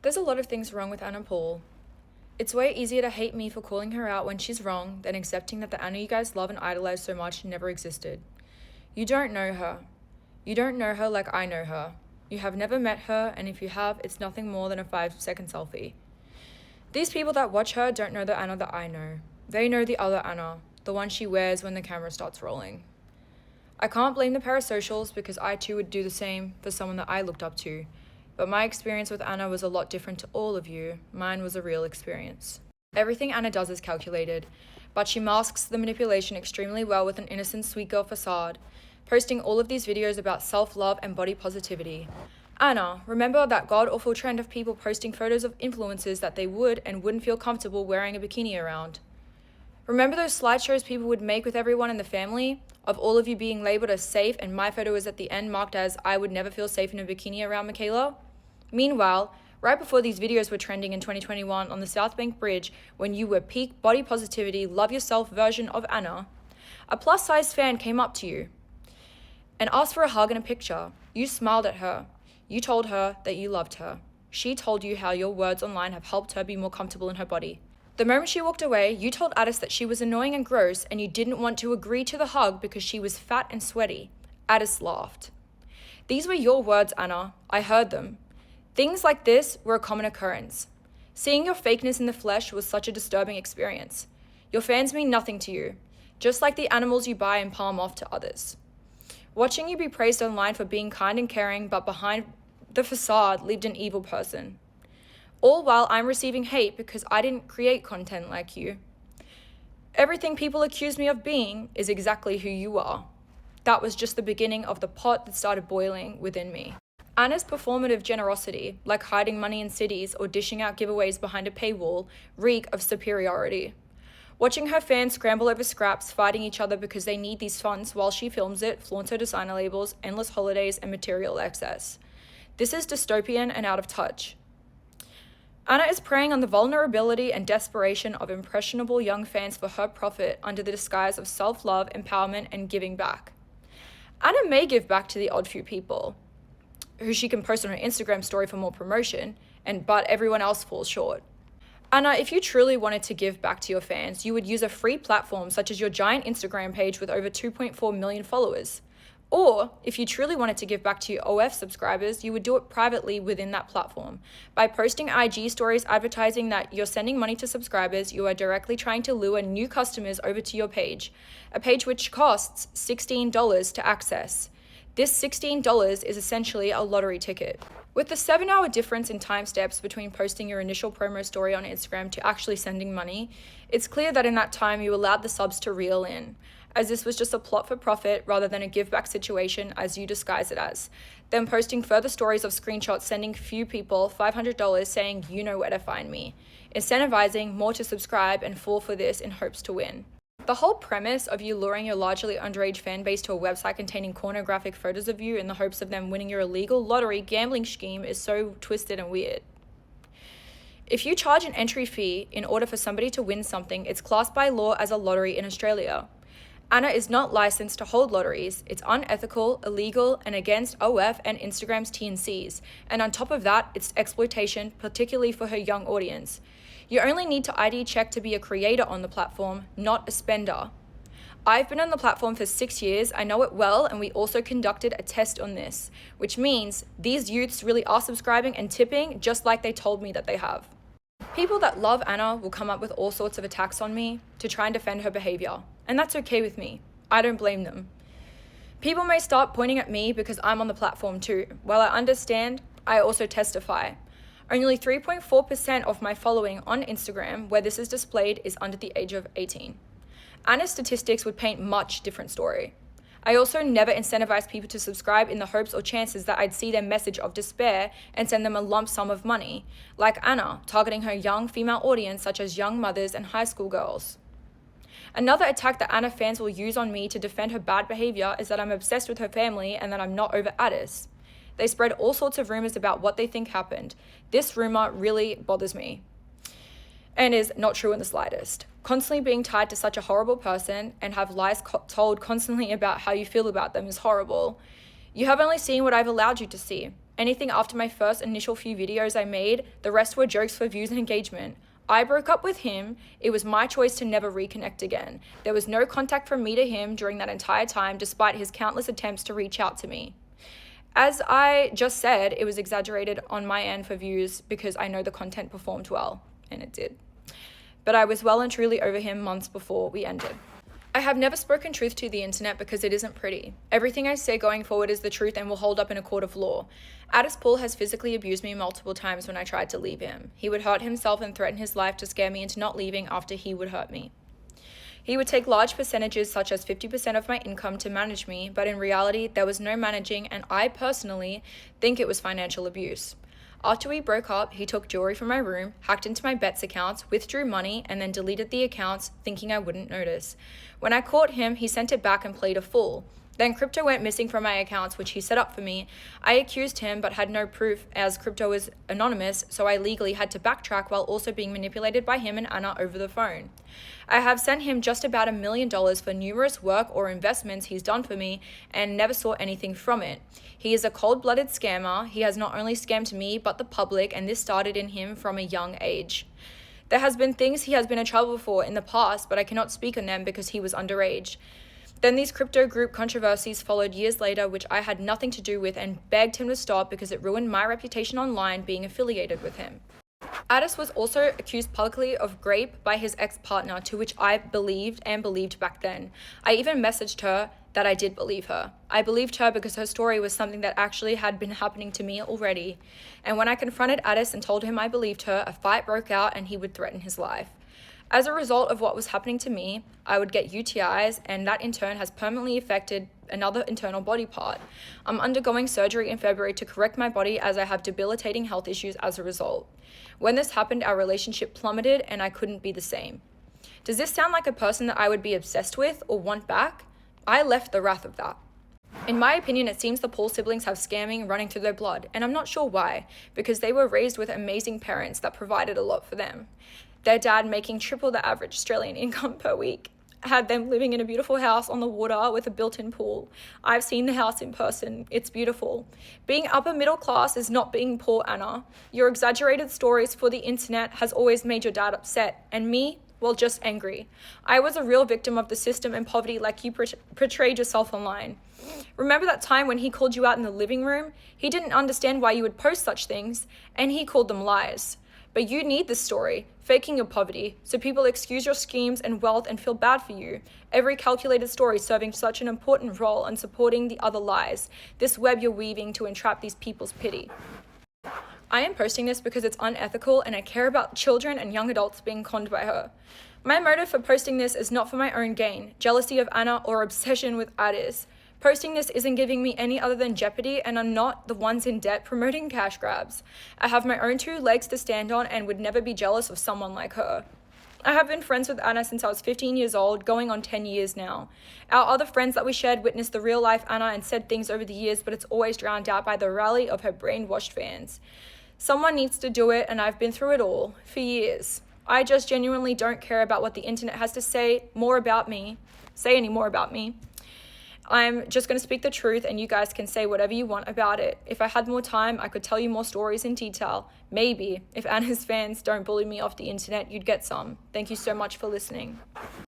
There's a lot of things wrong with Anna Paul. It's way easier to hate me for calling her out when she's wrong than accepting that the Anna you guys love and idolize so much never existed. You don't know her. You don't know her like I know her. You have never met her, and if you have, it's nothing more than a 5-second selfie. These people that watch her don't know the Anna that I know. They know the other Anna, the one she wears when the camera starts rolling. I can't blame the parasocials because I too would do the same for someone that I looked up to. But my experience with Anna was a lot different to all of you. Mine was a real experience. Everything Anna does is calculated, but she masks the manipulation extremely well with an innocent sweet girl facade, posting all of these videos about self-love and body positivity. Anna, remember that god-awful trend of people posting photos of influencers that they would and wouldn't feel comfortable wearing a bikini around? Remember those slideshows people would make with everyone in the family? Of all of you being labeled as safe and my photo was at the end marked as I would never feel safe in a bikini around Mikaela? Meanwhile, right before these videos were trending in 2021 on the South Bank Bridge, when you were peak body positivity, love yourself version of Anna, a plus-size fan came up to you and asked for a hug and a picture. You smiled at her. You told her that you loved her. She told you how your words online have helped her be more comfortable in her body. The moment she walked away, you told Addis that she was annoying and gross and you didn't want to agree to the hug because she was fat and sweaty. Addis laughed. These were your words, Anna. I heard them. Things like this were a common occurrence. Seeing your fakeness in the flesh was such a disturbing experience. Your fans mean nothing to you, just like the animals you buy and palm off to others. Watching you be praised online for being kind and caring, but behind the facade lived an evil person. All while I'm receiving hate because I didn't create content like you. Everything people accuse me of being is exactly who you are. That was just the beginning of the pot that started boiling within me. Anna's performative generosity, like hiding money in cities or dishing out giveaways behind a paywall, reek of superiority. Watching her fans scramble over scraps, fighting each other because they need these funds while she films it, flaunts her designer labels, endless holidays, and material excess. This is dystopian and out of touch. Anna is preying on the vulnerability and desperation of impressionable young fans for her profit under the disguise of self-love, empowerment, and giving back. Anna may give back to the odd few people, who she can post on her Instagram story for more promotion, but everyone else falls short. Anna, if you truly wanted to give back to your fans, you would use a free platform such as your giant Instagram page with over 2.4 million followers. Or, if you truly wanted to give back to your OF subscribers, you would do it privately within that platform. By posting IG stories advertising that you're sending money to subscribers, you are directly trying to lure new customers over to your page, a page which costs $16 to access. This $16 is essentially a lottery ticket. With the 7-hour difference in time steps between posting your initial promo story on Instagram to actually sending money, it's clear that in that time you allowed the subs to reel in, as this was just a plot for profit rather than a give-back situation as you disguise it as. Then posting further stories of screenshots sending few people $500 saying you know where to find me, incentivizing more to subscribe and fall for this in hopes to win. The whole premise of you luring your largely underage fan base to a website containing pornographic photos of you in the hopes of them winning your illegal lottery gambling scheme is so twisted and weird. If you charge an entry fee in order for somebody to win something, it's classed by law as a lottery in Australia. Anna is not licensed to hold lotteries. It's unethical, illegal, and against OF and Instagram's T&Cs. And on top of that, it's exploitation, particularly for her young audience. You only need to ID check to be a creator on the platform, not a spender. I've been on the platform for 6 years, I know it well, and we also conducted a test on this, which means these youths really are subscribing and tipping just like they told me that they have. People that love Anna will come up with all sorts of attacks on me to try and defend her behavior, and that's okay with me. I don't blame them. People may start pointing at me because I'm on the platform too. While I understand, I also testify. Only 3.4% of my following on Instagram, where this is displayed, is under the age of 18. Anna's statistics would paint much different story. I also never incentivize people to subscribe in the hopes or chances that I'd see their message of despair and send them a lump sum of money, like Anna, targeting her young female audience such as young mothers and high school girls. Another attack that Anna fans will use on me to defend her bad behavior is that I'm obsessed with her family and that I'm not over Addis. They spread all sorts of rumors about what they think happened. This rumor really bothers me and is not true in the slightest. Constantly being tied to such a horrible person and have lies told constantly about how you feel about them is horrible. You have only seen what I've allowed you to see. Anything after my first initial few videos I made, the rest were jokes for views and engagement. I broke up with him. It was my choice to never reconnect again. There was no contact from me to him during that entire time, despite his countless attempts to reach out to me. As I just said, it was exaggerated on my end for views because I know the content performed well, and it did. But I was well and truly over him months before we ended. I have never spoken truth to the internet because it isn't pretty. Everything I say going forward is the truth and will hold up in a court of law. Addis Paul has physically abused me multiple times when I tried to leave him. He would hurt himself and threaten his life to scare me into not leaving after he would hurt me. He would take large percentages such as 50% of my income to manage me, but in reality there was no managing, and I personally think it was financial abuse. After we broke up, he took jewelry from my room, hacked into my bets accounts, withdrew money, and then deleted the accounts, thinking I wouldn't notice. When I caught him, he sent it back and played a fool. Then crypto went missing from my accounts, which he set up for me. I accused him but had no proof as crypto is anonymous, so I legally had to backtrack while also being manipulated by him and Anna over the phone. I have sent him just about $1 million for numerous work or investments he's done for me and never saw anything from it. He is a cold-blooded scammer. He has not only scammed me but the public, and this started in him from a young age. There has been things he has been in trouble for in the past, but I cannot speak on them because he was underage. Then these crypto group controversies followed years later, which I had nothing to do with, and begged him to stop because it ruined my reputation online being affiliated with him. Addis was also accused publicly of rape by his ex-partner, to which I believed back then. I even messaged her that I did believe her. I believed her because her story was something that actually had been happening to me already. And when I confronted Addis and told him I believed her, a fight broke out and he would threaten his life. As a result of what was happening to me, I would get UTIs, and that in turn has permanently affected another internal body part. I'm undergoing surgery in February to correct my body as I have debilitating health issues as a result. When this happened, our relationship plummeted and I couldn't be the same. Does this sound like a person that I would be obsessed with or want back? I left the wrath of that. In my opinion, it seems the Paul siblings have scamming running through their blood, and I'm not sure why, because they were raised with amazing parents that provided a lot for them. Their dad making triple the average Australian income per week had them living in a beautiful house on the water with a built-in pool. I've seen the house in person. It's beautiful. Being upper middle class is not being poor, Anna. Your exaggerated stories for the internet has always made your dad upset, and me, well, just angry. I was a real victim of the system and poverty like you portrayed yourself online. Remember that time when he called you out in the living room? He didn't understand why you would post such things, and he called them lies. But you need this story, faking your poverty, so people excuse your schemes and wealth and feel bad for you. Every calculated story serving such an important role in supporting the other lies. This web you're weaving to entrap these people's pity. I am posting this because it's unethical and I care about children and young adults being conned by her. My motive for posting this is not for my own gain, jealousy of Anna, or obsession with Addis. Posting this isn't giving me any other than jeopardy, and I'm not the ones in debt promoting cash grabs. I have my own 2 legs to stand on and would never be jealous of someone like her. I have been friends with Anna since I was 15 years old, going on 10 years now. Our other friends that we shared witnessed the real life Anna and said things over the years, but it's always drowned out by the rally of her brainwashed fans. Someone needs to do it, and I've been through it all, for years. I just genuinely don't care about what the internet has to say any more about me. I'm just going to speak the truth, and you guys can say whatever you want about it. If I had more time, I could tell you more stories in detail. Maybe, if Anna's fans don't bully me off the internet, you'd get some. Thank you so much for listening.